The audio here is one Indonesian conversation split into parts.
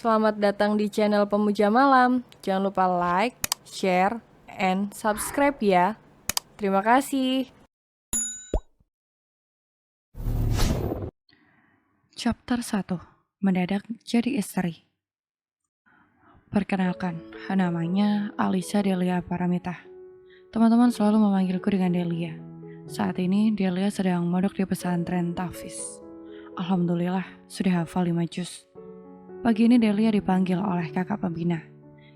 Selamat datang di channel Pemuja Malam. Jangan lupa like, share, and subscribe ya. Terima kasih. Chapter 1. Mendadak jadi istri. Perkenalkan, namanya Alisa Delia Paramita. Teman-teman selalu memanggilku dengan Delia. Saat ini Delia sedang mondok di pesantren Tahfiz. Alhamdulillah, sudah hafal 5 juz. Pagi ini Delia dipanggil oleh kakak pembina,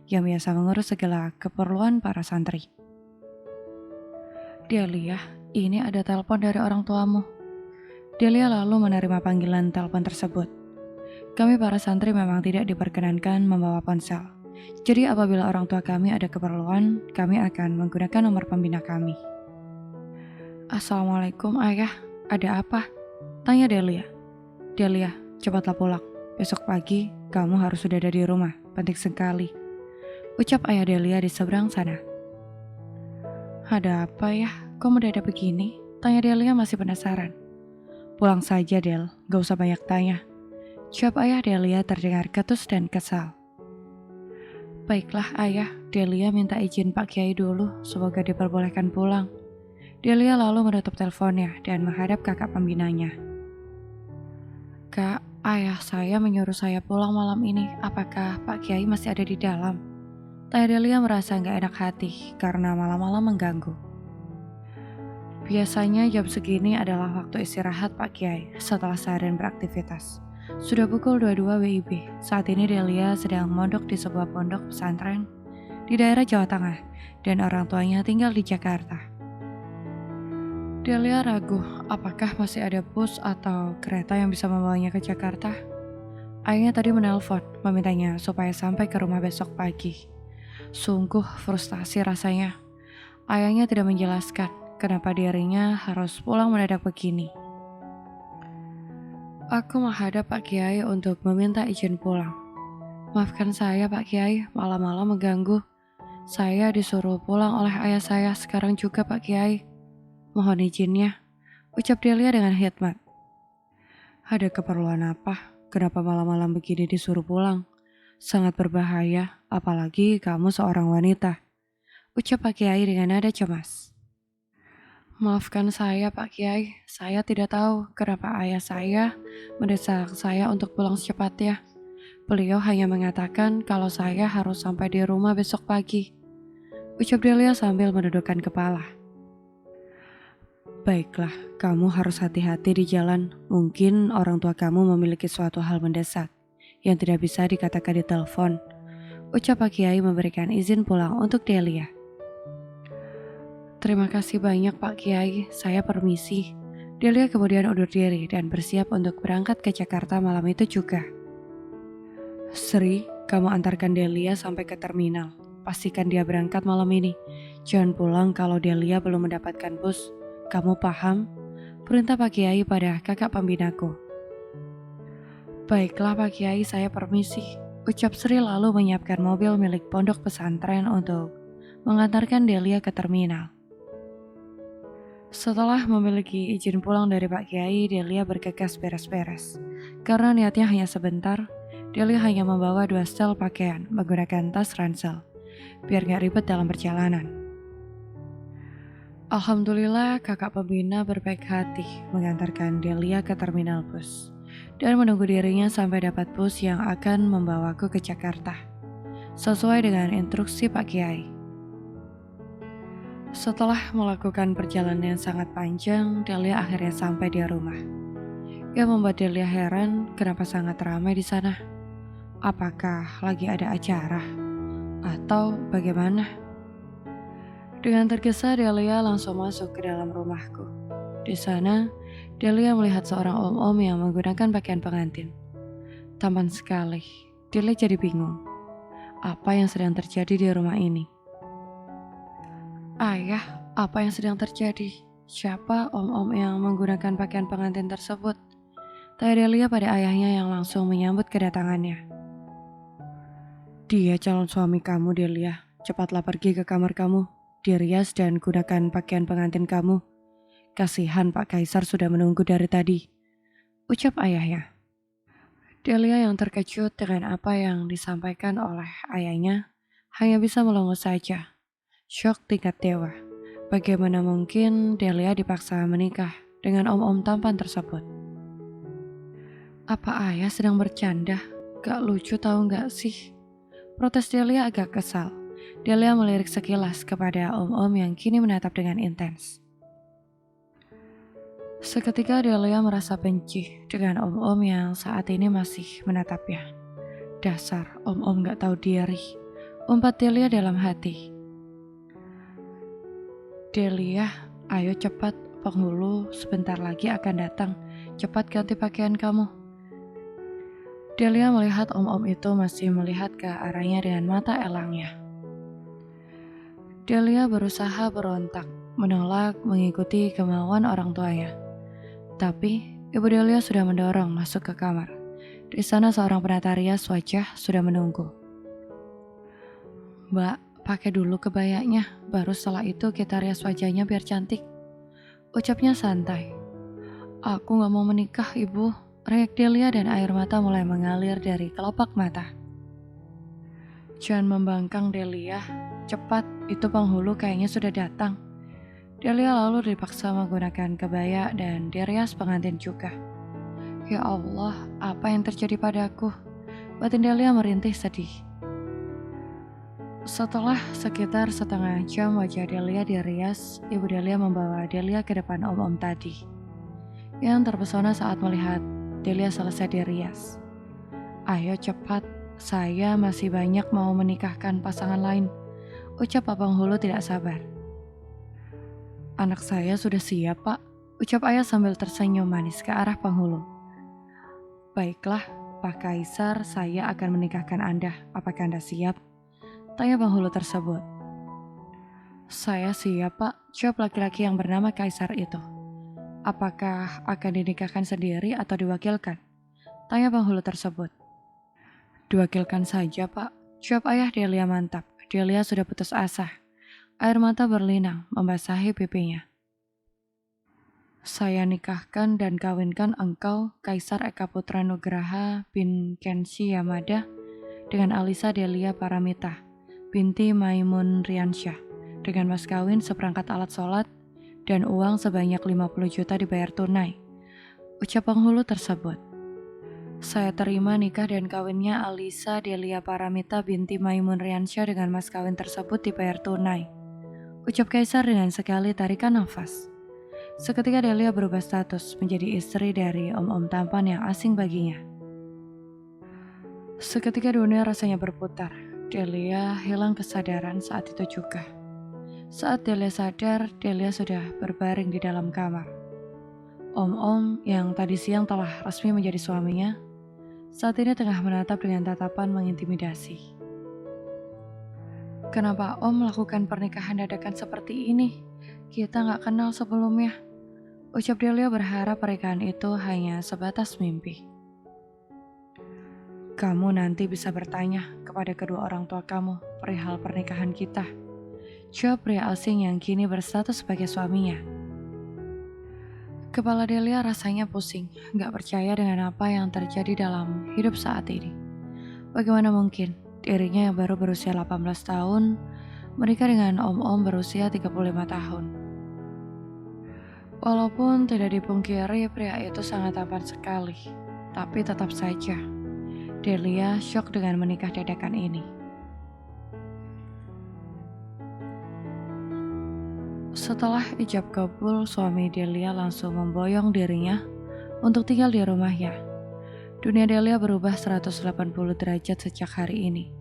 yang biasa mengurus segala keperluan para santri. Delia, ini ada telepon dari orang tuamu. Delia lalu menerima panggilan telepon tersebut. Kami para santri memang tidak diperkenankan membawa ponsel. Jadi apabila orang tua kami ada keperluan, kami akan menggunakan nomor pembina kami. Assalamualaikum ayah, ada apa? Tanya Delia. Delia, cepatlah pulang. Besok pagi kamu harus sudah ada di rumah, penting sekali. Ucap ayah Delia di seberang sana. Ada apa ya? Kok mendadak begini? Tanya Delia masih penasaran. Pulang saja Del, gak usah banyak tanya. Jawab ayah Delia terdengar ketus dan kesal. Baiklah ayah, Delia minta izin Pak Kiai dulu, semoga diperbolehkan pulang. Delia lalu menutup teleponnya dan menghadap kakak pembinanya. Kak, ayah saya menyuruh saya pulang malam ini, apakah Pak Kiai masih ada di dalam? Tanya Delia merasa gak enak hati karena malam-malam mengganggu. Biasanya jam segini adalah waktu istirahat Pak Kiai setelah seharian beraktivitas. Sudah pukul 22 WIB, saat ini Delia sedang mondok di sebuah pondok pesantren di daerah Jawa Tengah dan orang tuanya tinggal di Jakarta. Delia ragu apakah masih ada bus atau kereta yang bisa membawanya ke Jakarta. Ayahnya tadi menelpon memintanya supaya sampai ke rumah besok pagi. Sungguh frustasi rasanya. Ayahnya tidak menjelaskan kenapa dirinya harus pulang mendadak begini. Aku menghadap Pak Kiai untuk meminta izin pulang. Maafkan saya Pak Kiai, malam-malam mengganggu. Saya disuruh pulang oleh ayah saya sekarang juga Pak Kiai. Mohon izinnya, ucap Delia dengan hikmat. Ada keperluan apa? Kenapa malam-malam begini disuruh pulang? Sangat berbahaya, apalagi kamu seorang wanita. Ucap Pak Kiai dengan nada cemas. Maafkan saya Pak Kiai, saya tidak tahu kenapa ayah saya mendesak saya untuk pulang secepatnya. Beliau hanya mengatakan kalau saya harus sampai di rumah besok pagi. Ucap Delia sambil menundukkan kepala. Baiklah, kamu harus hati-hati di jalan. Mungkin orang tua kamu memiliki suatu hal mendesak yang tidak bisa dikatakan di telepon. Ucap Pak Kiai memberikan izin pulang untuk Delia. Terima kasih banyak Pak Kiai, saya permisi. Delia kemudian undur diri dan bersiap untuk berangkat ke Jakarta malam itu juga. Sri, kamu antarkan Delia sampai ke terminal. Pastikan dia berangkat malam ini. Jangan pulang kalau Delia belum mendapatkan bus. Kamu paham? Perintah Pak Kiai pada kakak pembinaku. Baiklah Pak Kiai, saya permisi. Ucap Sri lalu menyiapkan mobil milik pondok pesantren untuk mengantarkan Delia ke terminal. Setelah memiliki izin pulang dari Pak Kiai, Delia bergegas beres-beres. Karena niatnya hanya sebentar, Delia hanya membawa 2 setel pakaian menggunakan tas ransel, biar gak ribet dalam perjalanan. Alhamdulillah kakak pembina berbaik hati mengantarkan Delia ke terminal bus dan menunggu dirinya sampai dapat bus yang akan membawaku ke Jakarta, sesuai dengan instruksi Pak Kiai. Setelah melakukan perjalanan yang sangat panjang, Delia akhirnya sampai di rumah. Yang membuat Delia heran kenapa sangat ramai di sana. Apakah lagi ada acara? Atau bagaimana? Dengan tergesa Delia langsung masuk ke dalam rumahku. Di sana, Delia melihat seorang om-om yang menggunakan pakaian pengantin. Tampan sekali, Delia jadi bingung. Apa yang sedang terjadi di rumah ini? Ayah, apa yang sedang terjadi? Siapa om-om yang menggunakan pakaian pengantin tersebut? Tanya Delia pada ayahnya yang langsung menyambut kedatangannya. Dia calon suami kamu Delia, cepatlah pergi ke kamar kamu, dirias dan gunakan pakaian pengantin kamu. Kasihan Pak Kaisar sudah menunggu dari tadi, ucap ayahnya. Delia yang terkejut dengan apa yang disampaikan oleh ayahnya hanya bisa melongo saja. Syok tingkat dewa. Bagaimana mungkin Delia dipaksa menikah dengan om-om tampan tersebut? Apa ayah sedang bercanda? Gak lucu tahu gak sih? Protes Delia agak kesal. Delia melirik sekilas kepada om-om yang kini menatap dengan intens. Seketika Delia merasa benci dengan om-om yang saat ini masih menatapnya. Dasar om-om gak tahu diri, umpat Delia dalam hati. Delia, ayo cepat, penghulu sebentar lagi akan datang. Cepat ganti pakaian kamu. Delia melihat om-om itu masih melihat ke arahnya dengan mata elangnya. Delia berusaha berontak, menolak mengikuti kemauan orang tuanya. Tapi, Ibu Delia sudah mendorong masuk ke kamar. Di sana seorang penata rias wajah sudah menunggu. Mbak, pakai dulu kebayanya, baru setelah itu kita rias wajahnya biar cantik. Ucapnya santai. Aku gak mau menikah, Ibu. Reak Delia dan air mata mulai mengalir dari kelopak mata. Jangan membangkang Delia, cepat, itu penghulu kayaknya sudah datang. Delia lalu dipaksa menggunakan kebaya dan dirias pengantin juga. Ya Allah, apa yang terjadi padaku? Batin Delia merintih sedih. Setelah sekitar setengah jam wajah Delia dirias, Ibu Delia membawa Delia ke depan om-om tadi, yang terpesona saat melihat Delia selesai dirias. Ayo cepat, saya masih banyak mau menikahkan pasangan lain, ucap Pak Penghulu tidak sabar. Anak saya sudah siap, Pak, ucap ayah sambil tersenyum manis ke arah penghulu. Baiklah, Pak Kaisar, saya akan menikahkan Anda. Apakah Anda siap? Tanya penghulu tersebut. Saya siap, Pak, jawab laki-laki yang bernama Kaisar itu. Apakah akan dinikahkan sendiri atau diwakilkan? Tanya penghulu tersebut. Diwakilkan saja, Pak, jawab ayah Delia mantap. Delia sudah putus asa. Air mata berlinang membasahi pipinya. Saya nikahkan dan kawinkan engkau, Kaisar Eka Putra Nugraha bin Kenshi Yamada, dengan Alisa Delia Paramita, binti Maimun Riansyah, dengan mas kawin seperangkat alat sholat dan uang sebanyak 50 juta dibayar tunai. Ucap penghulu tersebut. Saya terima nikah dan kawinnya Alisa Delia Paramita binti Maimun Riansyah dengan mas kawin tersebut dibayar tunai. Ucap Kaisar dengan sekali tarikan nafas. Seketika Delia berubah status menjadi istri dari om-om tampan yang asing baginya. Seketika dunia rasanya berputar. Delia hilang kesadaran saat itu juga. Saat Delia sadar, Delia sudah berbaring di dalam kamar. Om-om yang tadi siang telah resmi menjadi suaminya, saat ini tengah menatap dengan tatapan mengintimidasi. Kenapa Om melakukan pernikahan dadakan seperti ini? Kita gak kenal sebelumnya. Ucap Delia berharap pernikahan itu hanya sebatas mimpi. Kamu nanti bisa bertanya kepada kedua orang tua kamu perihal pernikahan kita. Jawab pria asing yang kini berstatus sebagai suaminya. Kepala Delia rasanya pusing, gak percaya dengan apa yang terjadi dalam hidup saat ini. Bagaimana mungkin dirinya yang baru berusia 18 tahun menikah dengan om-om berusia 35 tahun. Walaupun tidak dipungkiri pria itu sangat tampan sekali, tapi tetap saja Delia syok dengan menikah dadakan ini. Setelah ijab kabul, suami Delia langsung memboyong dirinya untuk tinggal di rumahnya. Dunia Delia berubah 180 derajat sejak hari ini.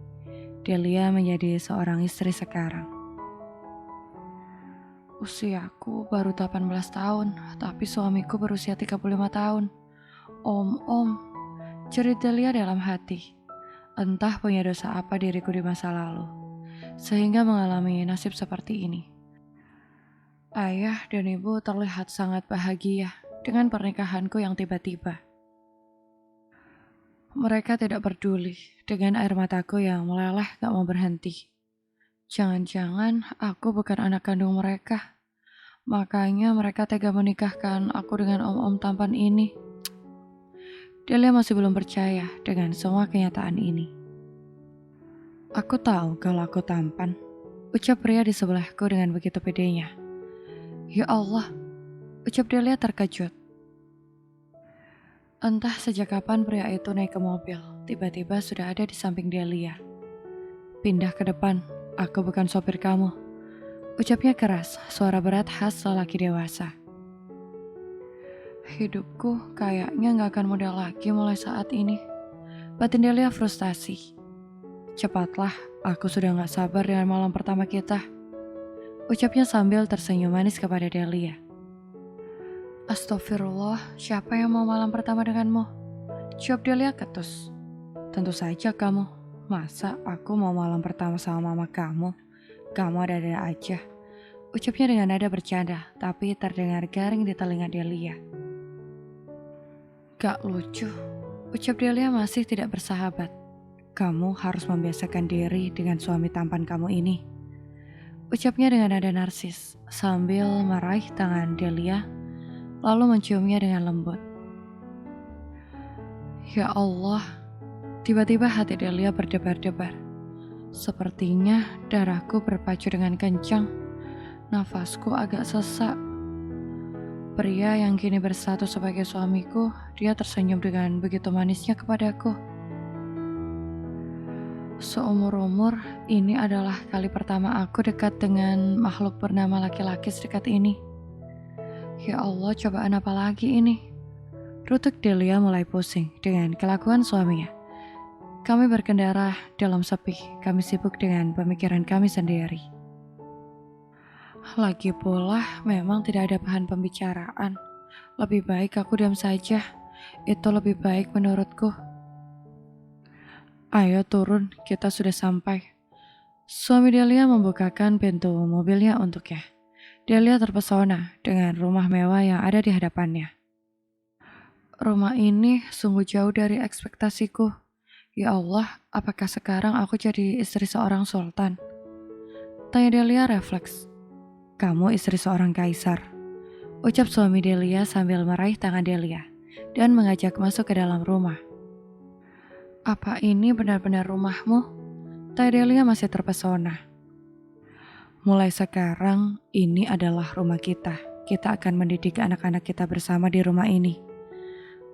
Delia menjadi seorang istri sekarang. Usiaku baru 18 tahun, tapi suamiku berusia 35 tahun. Om, jerit Delia dalam hati. Entah punya dosa apa diriku di masa lalu, sehingga mengalami nasib seperti ini. Ayah dan ibu terlihat sangat bahagia dengan pernikahanku yang tiba-tiba. Mereka tidak peduli dengan air mataku yang meleleh gak mau berhenti. Jangan-jangan aku bukan anak kandung mereka. Makanya mereka tega menikahkan aku dengan om-om tampan ini. Delia masih belum percaya dengan semua kenyataan ini. Aku tahu kalau aku tampan, ucap pria di sebelahku dengan begitu pedenya. Ya Allah, ucap Delia terkejut. Entah sejak kapan pria itu naik ke mobil, tiba-tiba sudah ada di samping Delia. Pindah ke depan, aku bukan sopir kamu. Ucapnya keras, suara berat khas lelaki dewasa. Hidupku kayaknya gak akan mudah lagi mulai saat ini. Batin Delia frustasi. Cepatlah, aku sudah gak sabar dengan malam pertama kita. Ucapnya sambil tersenyum manis kepada Delia. Astagfirullah, siapa yang mau malam pertama denganmu? Jawab Delia ketus. Tentu saja kamu. Masa aku mau malam pertama sama mama kamu? Kamu ada-ada aja. Ucapnya dengan nada bercanda, tapi terdengar garing di telinga Delia. Gak lucu. Ucap Delia masih tidak bersahabat. Kamu harus membiasakan diri dengan suami tampan kamu ini. Ucapnya dengan nada narsis, sambil meraih tangan Delia, lalu menciumnya dengan lembut. Ya Allah, tiba-tiba hati Delia berdebar-debar. Sepertinya darahku berpacu dengan kencang, nafasku agak sesak. Pria yang kini bersatu sebagai suamiku, dia tersenyum dengan begitu manisnya kepadaku. Seumur-umur, ini adalah kali pertama aku dekat dengan makhluk bernama laki-laki sedekat ini. Ya Allah, cobaan apa lagi ini? Rutuk Delia mulai pusing dengan kelakuan suaminya. Kami berkendara dalam sepi, kami sibuk dengan pemikiran kami sendiri. Lagi pula, memang tidak ada bahan pembicaraan. Lebih baik aku diam saja, itu lebih baik menurutku. Ayo turun, kita sudah sampai. Suami Delia membukakan pintu mobilnya untuknya. Delia terpesona dengan rumah mewah yang ada di hadapannya. Rumah ini sungguh jauh dari ekspektasiku. Ya Allah, apakah sekarang aku jadi istri seorang sultan? Tanya Delia refleks. Kamu istri seorang kaisar. Ucap suami Delia sambil meraih tangan Delia dan mengajak masuk ke dalam rumah. Apa ini benar-benar rumahmu? Tanya Delia masih terpesona. Mulai sekarang, ini adalah rumah kita. Kita akan mendidik anak-anak kita bersama di rumah ini.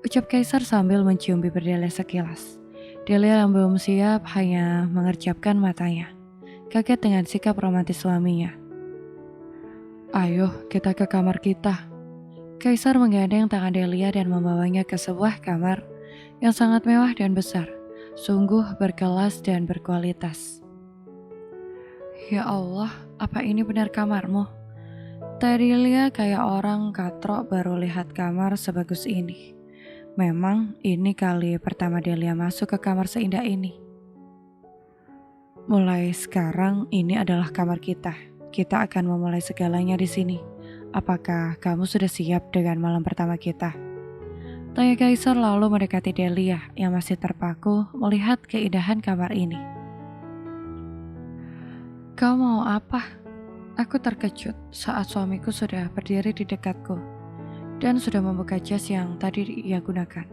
Ucap Kaisar sambil mencium bibir Delia sekilas. Delia yang belum siap hanya mengerjapkan matanya. Kaget dengan sikap romantis suaminya. Ayo, kita ke kamar kita. Kaisar menggandeng tangan Delia dan membawanya ke sebuah kamar yang sangat mewah dan besar. Sungguh berkelas dan berkualitas. Ya Allah, apa ini benar kamarmu? Tadi Delia kayak orang katrok baru lihat kamar sebagus ini. Memang ini kali pertama Delia masuk ke kamar seindah ini. Mulai sekarang ini adalah kamar kita. Kita akan memulai segalanya di sini. Apakah kamu sudah siap dengan malam pertama kita? Tanya Kaisar lalu mendekati Delia yang masih terpaku melihat keindahan kamar ini. Kau mau apa? Aku terkejut saat suamiku sudah berdiri di dekatku dan sudah membuka jas yang tadi ia gunakan.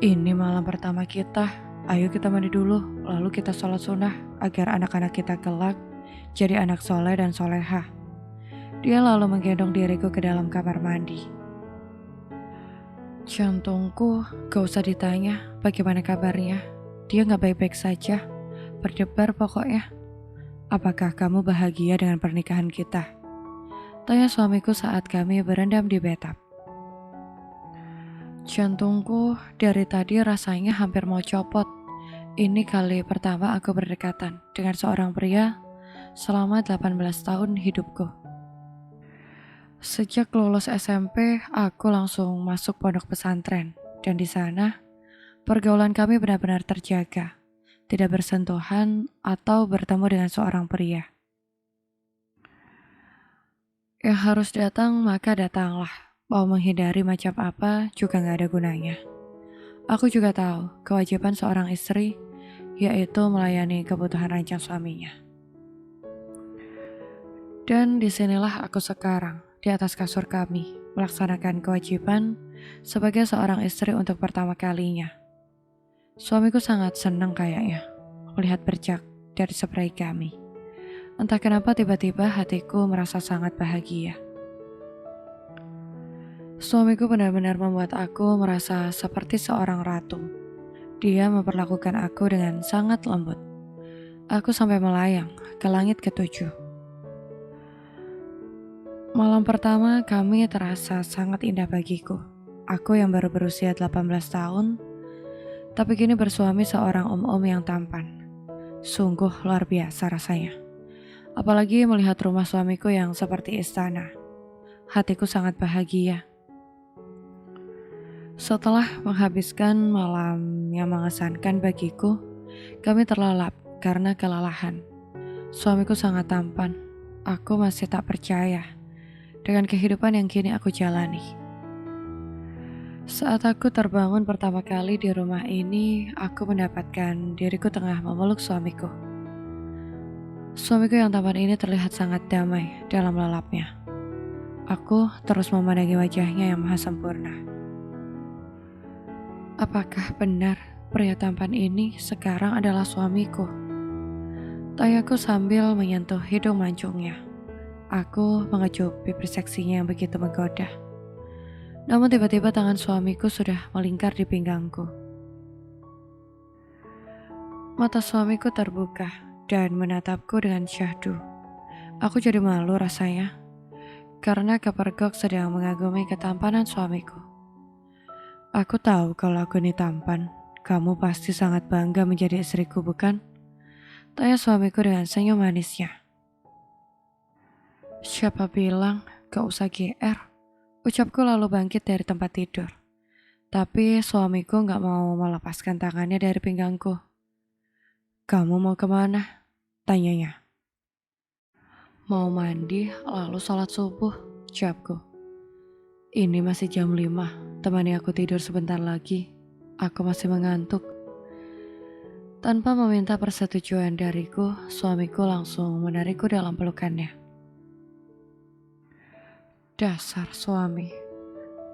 Ini malam pertama kita, ayo kita mandi dulu, lalu kita sholat sunnah agar anak-anak kita kelak jadi anak soleh dan soleha. Dia lalu menggendong diriku ke dalam kamar mandi. Jantungku gak usah ditanya bagaimana kabarnya. Dia gak baik-baik saja, berdebar pokoknya. Apakah kamu bahagia dengan pernikahan kita? Tanya suamiku saat kami berendam di bathtub. Jantungku dari tadi rasanya hampir mau copot. Ini kali pertama aku berdekatan dengan seorang pria selama 18 tahun hidupku. Sejak lulus SMP, aku langsung masuk pondok pesantren. Dan di sana, pergaulan kami benar-benar terjaga. Tidak bersentuhan atau bertemu dengan seorang pria. Yang harus datang, maka datanglah. Mau menghindari macam apa juga gak ada gunanya. Aku juga tahu kewajiban seorang istri, yaitu melayani kebutuhan rancang suaminya. Dan disinilah aku sekarang, di atas kasur kami, melaksanakan kewajiban sebagai seorang istri untuk pertama kalinya. Suamiku sangat senang kayaknya melihat bercak dari spray kami. Entah kenapa tiba-tiba hatiku merasa sangat bahagia. Suamiku benar-benar membuat aku merasa seperti seorang ratu. Dia memperlakukan aku dengan sangat lembut. Aku sampai melayang ke langit ketujuh. Malam pertama kami terasa sangat indah bagiku. Aku yang baru berusia 18 tahun, tapi kini bersuami seorang om-om yang tampan. Sungguh luar biasa rasanya. Apalagi melihat rumah suamiku yang seperti istana. Hatiku sangat bahagia. Setelah menghabiskan malam yang mengesankan bagiku, kami terlelap karena kelelahan. Suamiku sangat tampan. Aku masih tak percaya dengan kehidupan yang kini aku jalani. Saat aku terbangun pertama kali di rumah ini, aku mendapatkan diriku tengah memeluk suamiku. Suamiku yang tampan ini terlihat sangat damai dalam lelapnya. Aku terus memandangi wajahnya yang maha sempurna. Apakah benar pria tampan ini sekarang adalah suamiku? Tayaku sambil menyentuh hidung mancungnya. Aku mengecup bibir seksinya yang begitu menggoda. Namun tiba-tiba tangan suamiku sudah melingkar di pinggangku. Mata suamiku terbuka dan menatapku dengan syahdu. Aku jadi malu rasanya, karena kepergok sedang mengagumi ketampanan suamiku. Aku tahu kalau aku ini tampan, kamu pasti sangat bangga menjadi istriku, bukan? Tanya suamiku dengan senyum manisnya. Siapa bilang gak usah GR? Ucapku lalu bangkit dari tempat tidur. Tapi suamiku gak mau melepaskan tangannya dari pinggangku. Kamu mau kemana? Tanyanya. Mau mandi lalu sholat subuh, jawabku. Ini masih jam 5, temani aku tidur sebentar lagi. Aku masih mengantuk. Tanpa meminta persetujuan dariku, suamiku langsung menarikku dalam pelukannya. Dasar suami.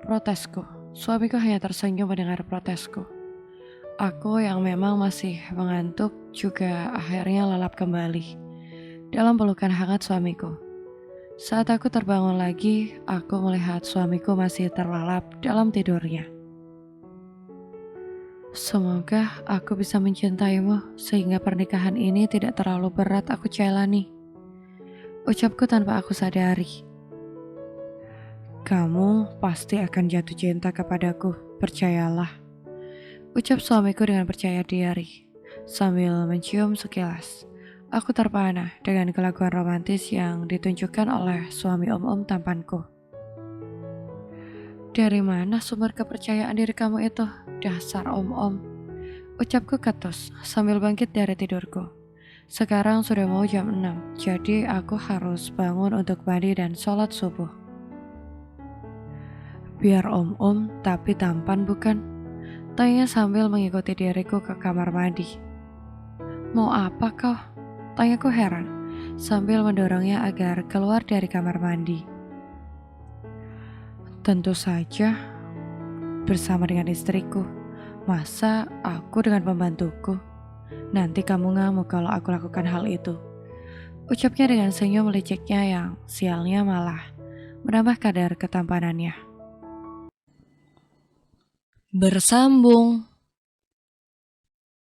Protesku. Suamiku hanya tersenyum mendengar protesku. Aku yang memang masih mengantuk juga akhirnya lelap kembali dalam pelukan hangat suamiku. Saat aku terbangun lagi, aku melihat suamiku masih terlelap dalam tidurnya. Semoga aku bisa mencintaimu sehingga pernikahan ini tidak terlalu berat aku jalani. Ucapku tanpa aku sadari. Kamu pasti akan jatuh cinta kepadaku, percayalah. Ucap suamiku dengan percaya diri. Sambil mencium sekilas, aku terpana dengan kelakuan romantis yang ditunjukkan oleh suami om-om tampanku. Dari mana sumber kepercayaan diri kamu itu? Dasar om-om. Ucapku ketus sambil bangkit dari tidurku. Sekarang sudah mau jam 6, jadi aku harus bangun untuk mandi dan sholat subuh. Biar om-om tapi tampan bukan? Tanya sambil mengikuti diriku ke kamar mandi. Mau apa kau? Tanyaku heran sambil mendorongnya agar keluar dari kamar mandi. Tentu saja bersama dengan istriku. Masa aku dengan pembantuku? Nanti kamu ngamuk kalau aku lakukan hal itu. Ucapnya dengan senyum liciknya yang sialnya malah menambah kadar ketampanannya. Bersambung.